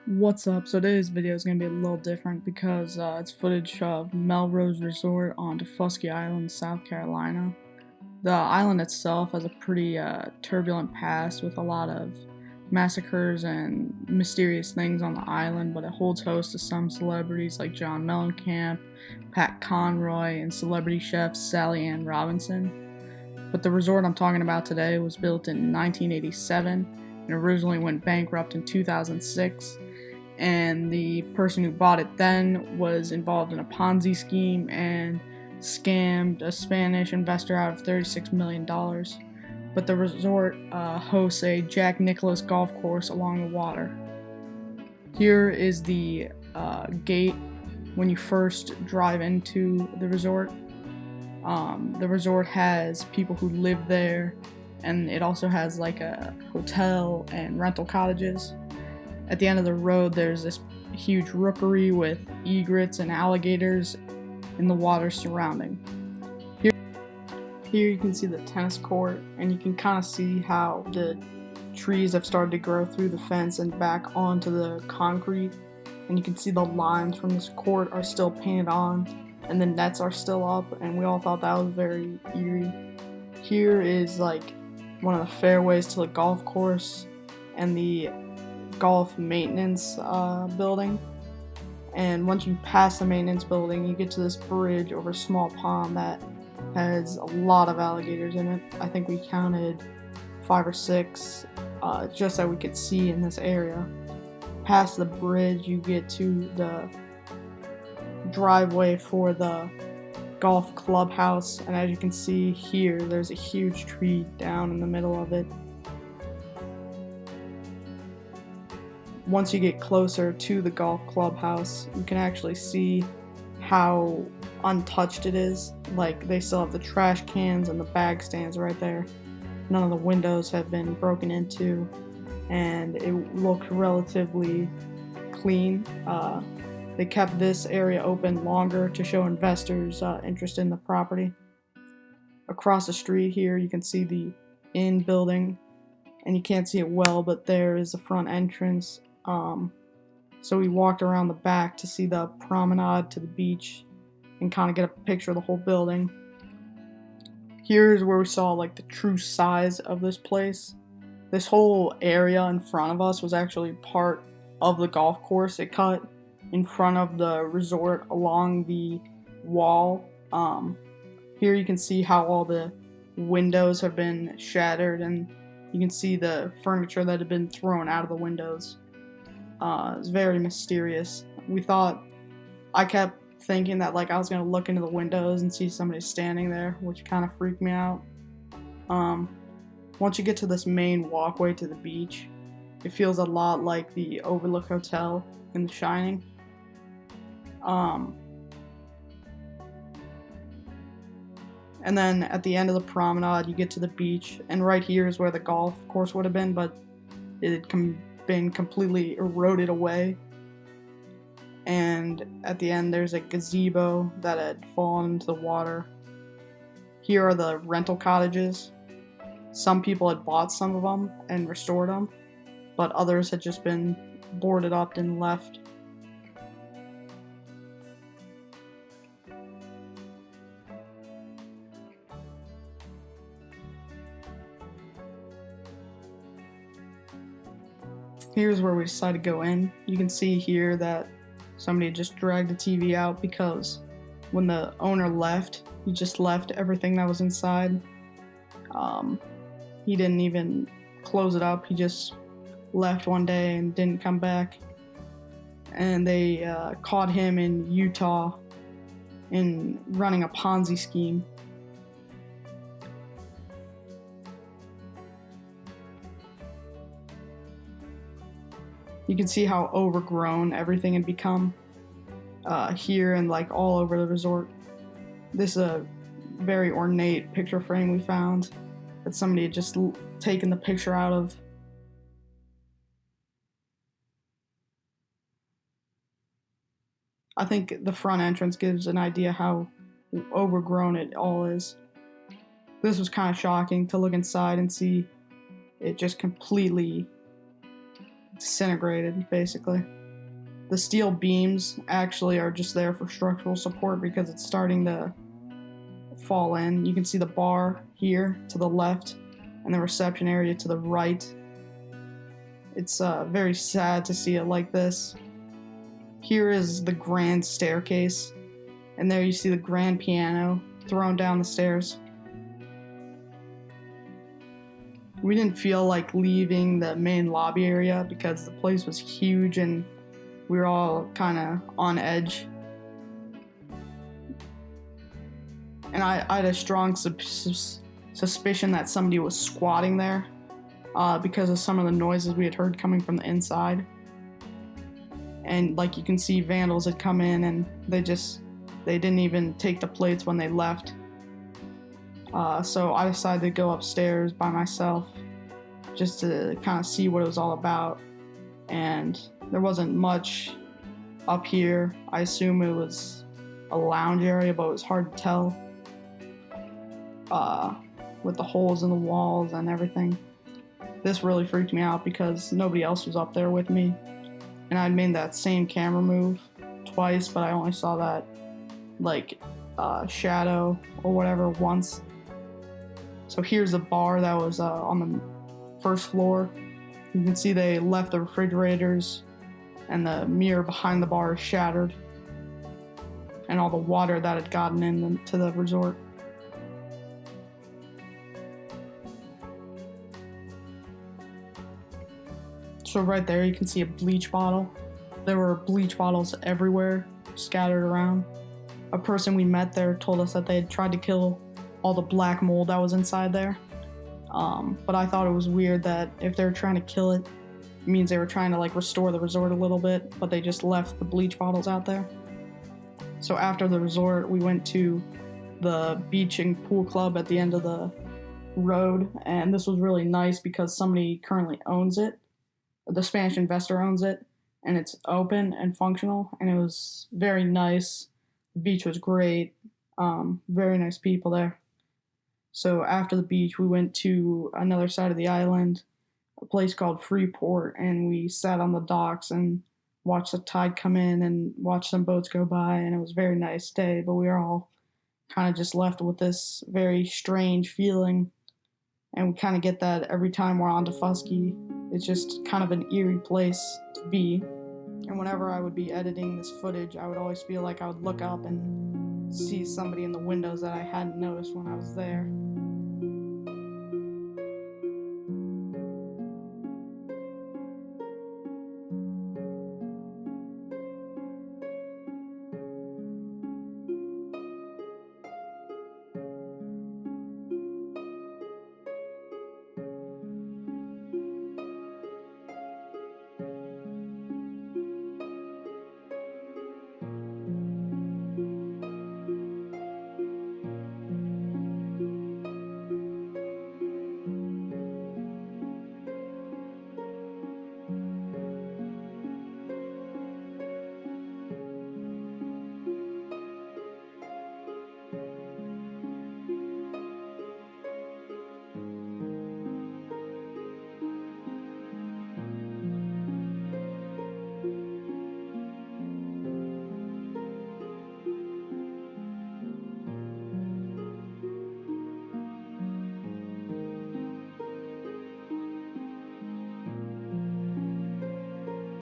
What's up? So today's video is going to be a little different because it's footage of Melrose Resort on Tofusky Island, South Carolina. The island itself has a pretty turbulent past with a lot of massacres and mysterious things on the island, but it holds host to some celebrities like John Mellencamp, Pat Conroy, and celebrity chefs Sally Ann Robinson. But the resort I'm talking about today was built in 1987 and originally went bankrupt in 2006. And the person who bought it then was involved in a Ponzi scheme and scammed a Spanish investor out of $36 million. But the resort hosts a Jack Nicklaus golf course along the water. Here is the gate when you first drive into the resort. The resort has people who live there, and it also has like a hotel and rental cottages. At the end of the road, there's this huge rookery with egrets and alligators in the water surrounding. Here you can see the tennis court, and you can kind of see how the trees have started to grow through the fence and back onto the concrete. And you can see the lines from this court are still painted on, and the nets are still up, and we all thought that was very eerie. Here is like one of the fairways to the golf course and the golf maintenance building, and once you pass the maintenance building you get to this bridge over a small pond that has a lot of alligators in it. I think we counted 5 or 6 just that we could see in this area. Past the bridge you get to the driveway for the golf clubhouse, and as you can see here there's a huge tree down in the middle of it. Once you get closer to the golf clubhouse, you can actually see how untouched it is. Like, they still have the trash cans and the bag stands right there. None of the windows have been broken into, and it looked relatively clean. They kept this area open longer to show investors interest in the property. Across the street here, you can see the inn building, and you can't see it well, but there is the front entrance. So we walked around the back to see the promenade to the beach and kind of get a picture of the whole building. Here's where we saw like the true size of this place. This whole area in front of us was actually part of the golf course. It cut in front of the resort along the wall. Here you can see how all the windows have been shattered, and you can see the furniture that had been thrown out of the windows. It's very mysterious. I kept thinking that like I was gonna look into the windows and see somebody standing there, which kind of freaked me out. Once you get to this main walkway to the beach, it feels a lot like the Overlook Hotel in The Shining. And then at the end of the promenade, you get to the beach, and right here is where the golf course would have been, but it had been completely eroded away. And at the end there's a gazebo that had fallen into the water. Here are the rental cottages. Some people had bought some of them and restored them, but others had just been boarded up and left. Here's where we decided to go in. You can see here that somebody just dragged the TV out because when the owner left, he just left everything that was inside. He didn't even close it up. He just left one day and didn't come back. And they caught him in Utah in running a Ponzi scheme. You can see how overgrown everything had become here and like all over the resort. This is a very ornate picture frame we found that somebody had just taken the picture out of. I think the front entrance gives an idea how overgrown it all is. This was kind of shocking to look inside and see it just completely disintegrated, basically. The steel beams actually are just there for structural support because it's starting to fall in. You can see the bar here to the left and the reception area to the right. It's very sad to see it like this. Here is the grand staircase, and there you see the grand piano thrown down the stairs. We didn't feel like leaving the main lobby area because the place was huge and we were all kind of on edge. And I had a strong suspicion that somebody was squatting there because of some of the noises we had heard coming from the inside. And like you can see, vandals had come in and they didn't even take the plates when they left. So I decided to go upstairs by myself just to kind of see what it was all about. And there wasn't much up here. I assume it was a lounge area, but it was hard to tell with the holes in the walls and everything. This really freaked me out because nobody else was up there with me. And I'd made that same camera move twice, but I only saw that shadow or whatever once. So here's the bar that was on the first floor. You can see they left the refrigerators and the mirror behind the bar is shattered and all the water that had gotten into the resort. So right there you can see a bleach bottle. There were bleach bottles everywhere, scattered around. A person we met there told us that they had tried to kill all the black mold that was inside there. But I thought it was weird that if they were trying to kill it, it means they were trying to restore the resort a little bit, but they just left the bleach bottles out there. So after the resort, we went to the beach and pool club at the end of the road, and this was really nice because somebody currently owns it. The Spanish investor owns it, and it's open and functional, and it was very nice. The beach was great. Very nice people there. So after the beach, we went to another side of the island, a place called Freeport, and we sat on the docks and watched the tide come in and watched some boats go by, and it was a very nice day, but we were all kind of just left with this very strange feeling, and we kind of get that every time we're on to Fusky. It's just kind of an eerie place to be, and whenever I would be editing this footage, I would always feel like I would look up and see somebody in the windows that I hadn't noticed when I was there.